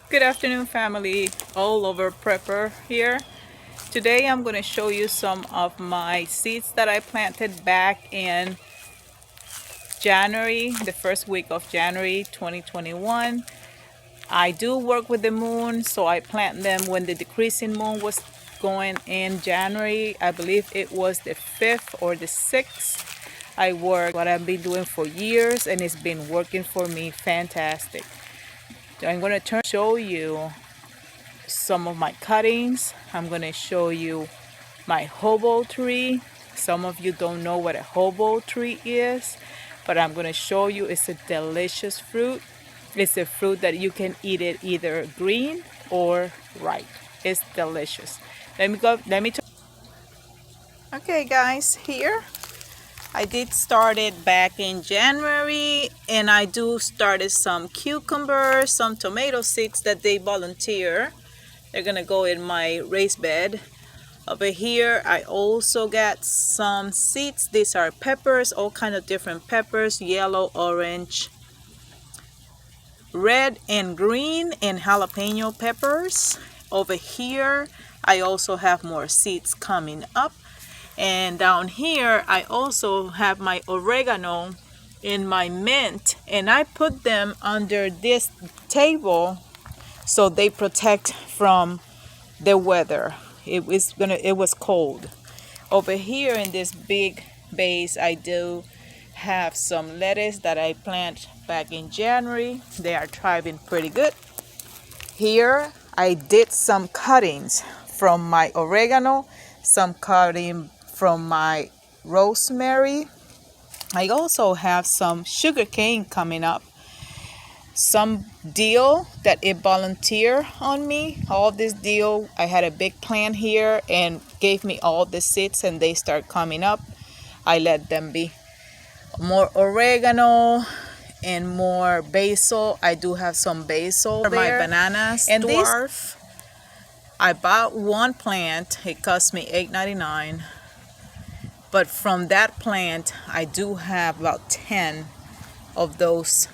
Good afternoon, family, all over prepper here. Today I'm going to show you some of my seeds that I planted back in January, the first week of January 2021. I do work with the moon, so I plant them when the decreasing moon was going in January. I believe it was the 5th or the 6th. I work what I've been doing for years, and it's been working for me fantastic. So I'm going to show you some of my cuttings. I'm going to show you my hobo tree. Some of you don't know what a hobo tree is, but I'm going to show you. It's a delicious fruit. It's a fruit that you can eat it either green or ripe. It's delicious. Okay guys, here I did start it back in January, and I do started some cucumbers, some tomato seeds that they volunteer. They're gonna go in my raised bed. Over here I also got some seeds. These are peppers, all kind of different peppers, yellow, orange, red and green, and jalapeno peppers. Over here I also have more seeds coming up, and down here I also have my oregano and my mint, and I put them under this table so they protect from the weather. It was cold. Over here in this big vase I do have some lettuce that I plant back in January. They are thriving pretty good. Here I did some cuttings from my oregano, some cutting from my rosemary. I also have some sugar cane coming up, some deal that it volunteer on me. All this deal, I had a big plant here and gave me all the seeds, and they start coming up. I let them be. More oregano and more basil. I do have some basil there. My bananas and dwarf. I bought one plant. It cost me $8.99. But from that plant, I do have about 10 of those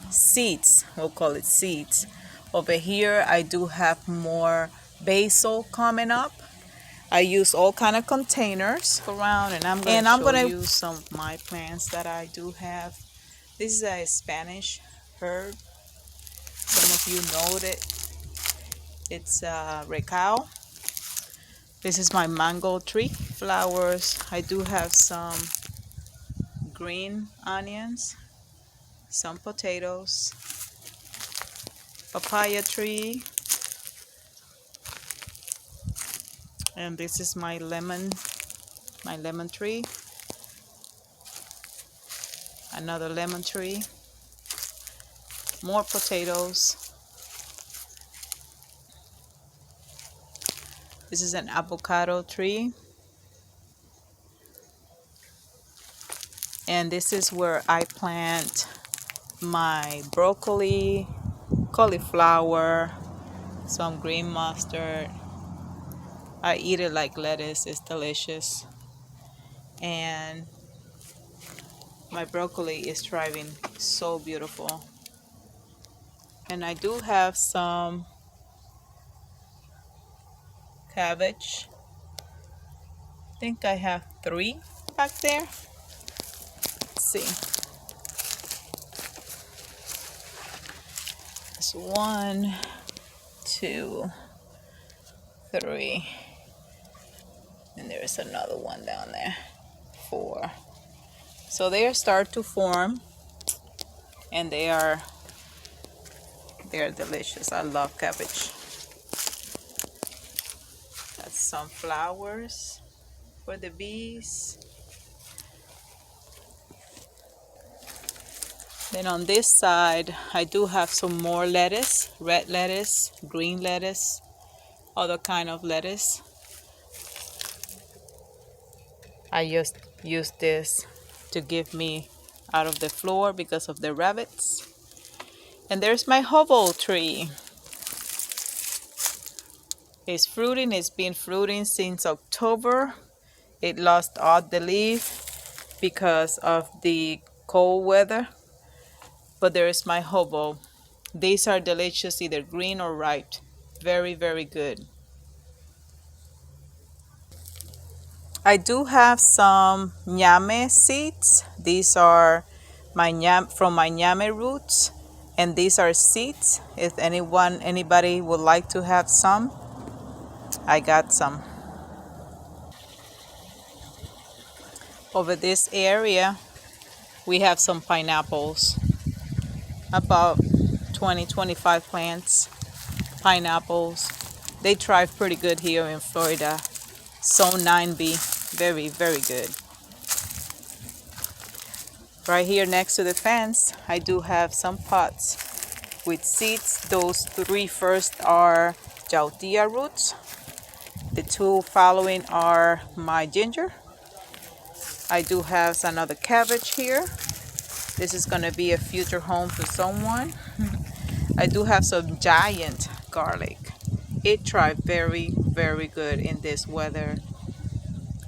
seeds. We'll call it seeds. Over here, I do have more basil coming up. I use all kind of containers around, and I'm going to use some of my plants that I do have. This is a Spanish herb. Some of you know it. It's recao. This is my mango tree. Flowers. I do have some green onions, some potatoes, papaya tree, and this is my lemon tree. Another lemon tree, more potatoes. This is an avocado tree, and this is where I plant my broccoli, cauliflower, some green mustard. I eat it like lettuce. It's delicious, and my broccoli is thriving so beautiful. And I do have some cabbage. I think I have 3 back there. Let's see. It's 1, 2, 3, and there's another one down there. 4. So they start to form, and they're delicious. I love cabbage. That's some flowers for the bees. Then on this side, I do have some more lettuce, red lettuce, green lettuce, other kind of lettuce. I just use this to give me out of the floor because of the rabbits. And there's my hobo tree. It's fruiting. It's been fruiting since October. It lost all the leaf because of the cold weather. But there is my hobo These are delicious, either green or ripe. Very, very good. I do have some ñame seeds. These are from my ñame roots, and these are seeds. If anybody would like to have some, I got some. Over this area, we have some pineapples. About 20-25 plants, pineapples. They thrive pretty good here in Florida. Zone 9B, very, very good. Right here next to the fence, I do have some pots with seeds. Those three first are jautia roots. The two following are my ginger. I do have another cabbage here. This is going to be a future home for someone. I do have some giant garlic. It tried very, very good in this weather.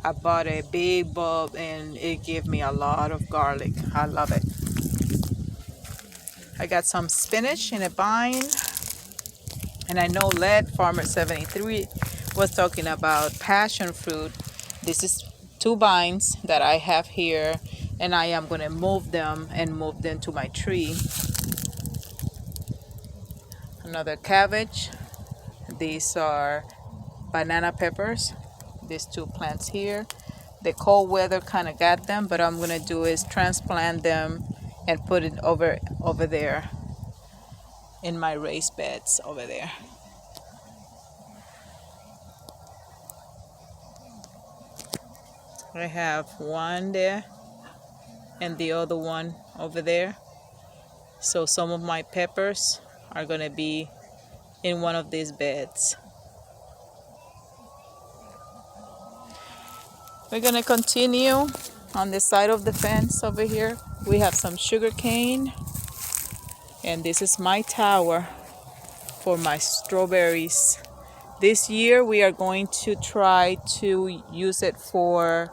I bought a big bulb and it gave me a lot of garlic. I love it. I got some spinach in a bind. And I know Lead Farmer 73 was talking about passion fruit. This is 2 binds that I have here, and I am going to move them to my tree. Another cabbage. These are banana peppers. These 2 plants here. The cold weather kind of got them, but I'm going to do is transplant them and put it over there in my raised beds over there. I have one there and the other one over there. So some of my peppers are going to be in one of these beds. We're going to continue on the side of the fence over here. We have some sugar cane, and this is my tower for my strawberries. This year we are going to try to use it for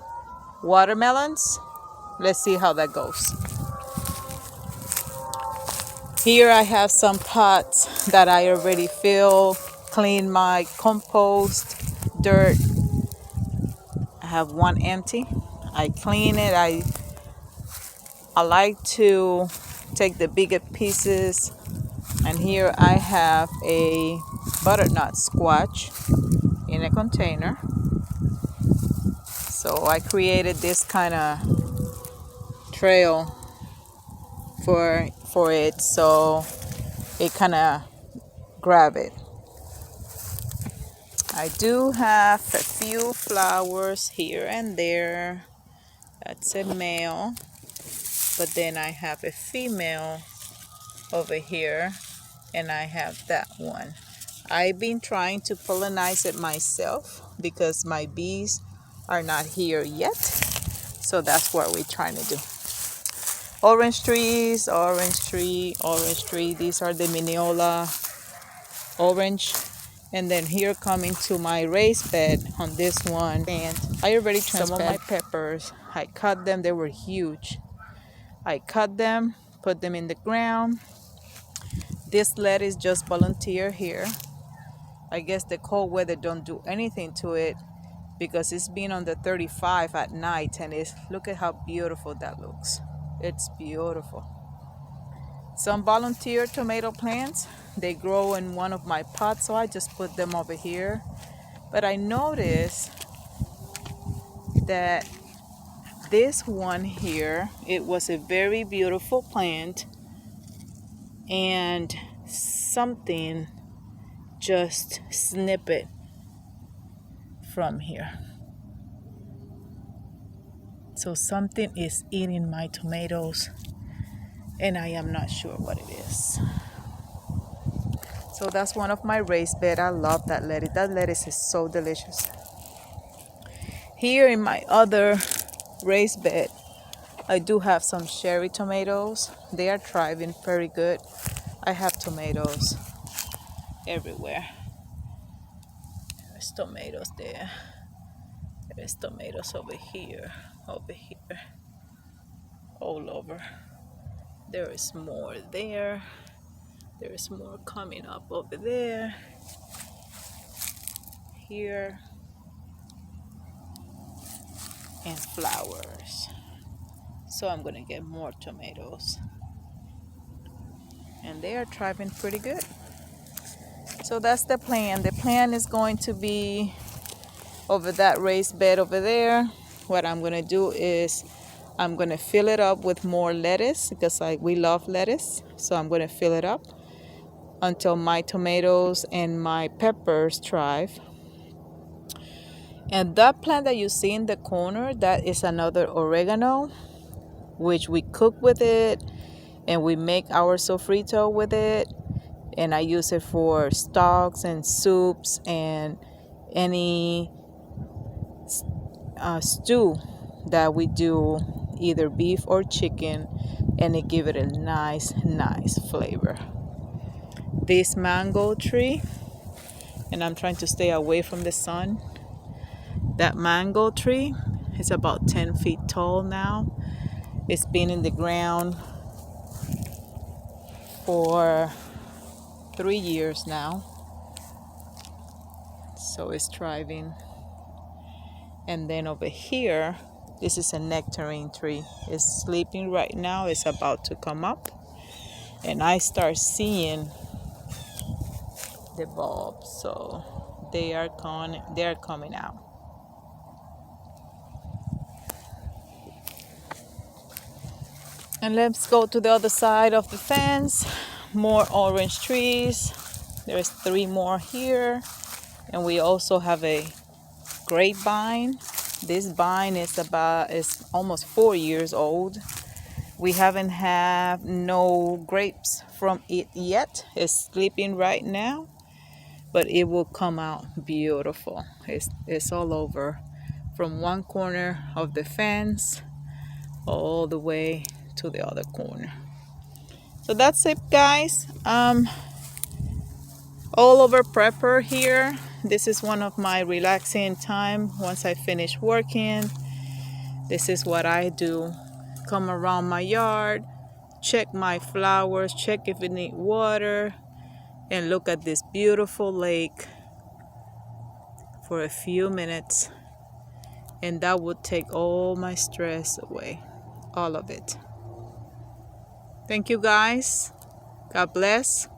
watermelons. Let's see how that goes. Here I have some pots that I already filled, clean my compost, dirt. I have one empty. I clean it. I like to take the bigger pieces. And here I have a butternut squash in a container. So I created this kind of trail for it, so it kind of grab it. I do have a few flowers here and there. That's a male, but then I have a female over here, and I have that one. I've been trying to pollinize it myself because my bees are not here yet, so that's what we're trying to do. Orange trees, orange tree, orange tree. These are the Mineola orange. And then here coming to my raised bed on this one. And I already transplanted some of my peppers. I cut them, they were huge. I cut them, put them in the ground. This lettuce just volunteer here. I guess the cold weather don't do anything to it because it's been under 35 at night, and look at how beautiful that looks. It's beautiful. Some volunteer tomato plants, they grow in one of my pots, so I just put them over here. But I noticed that this one here, it was a very beautiful plant, and something just snip it from here. So something is eating my tomatoes, and I am not sure what it is. So that's one of my raised bed. I love that lettuce. That lettuce is so delicious. Here in my other raised bed, I do have some cherry tomatoes. They are thriving very good. I have tomatoes everywhere. There's tomatoes there. There's tomatoes over here, all over. There is more there. There's more coming up over there, here, and flowers. So I'm gonna get more tomatoes. And they are thriving pretty good. So that's the plan. The plan is going to be over that raised bed over there. What I'm gonna do is I'm gonna fill it up with more lettuce because we love lettuce. So I'm gonna fill it up until my tomatoes and my peppers thrive. And that plant that you see in the corner, that is another oregano, which we cook with it and we make our sofrito with it. And I use it for stocks and soups and any stew that we do, either beef or chicken, and it give it a nice flavor. This mango tree, and I'm trying to stay away from the sun. That mango tree is about 10 feet tall now. It's been in the ground for 3 years now, so it's thriving. And then over here, this is a nectarine tree. It's sleeping right now. It's about to come up, and I start seeing the bulbs, so they are coming out. And let's go to the other side of the fence. More orange trees. There's 3 more here, and we also have a grapevine. This vine is almost 4 years old. We haven't had no grapes from it yet. It's sleeping right now, but it will come out beautiful. It's all over, from one corner of the fence all the way to the other corner. So that's it, guys. All over prepper here. This is one of my relaxing time once I finish working. This is what I do. Come around my yard, check my flowers, check if it need water, and look at this beautiful lake for a few minutes. And that would take all my stress away, all of it. Thank you, guys. God bless.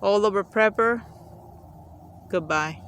All over prepper. Goodbye.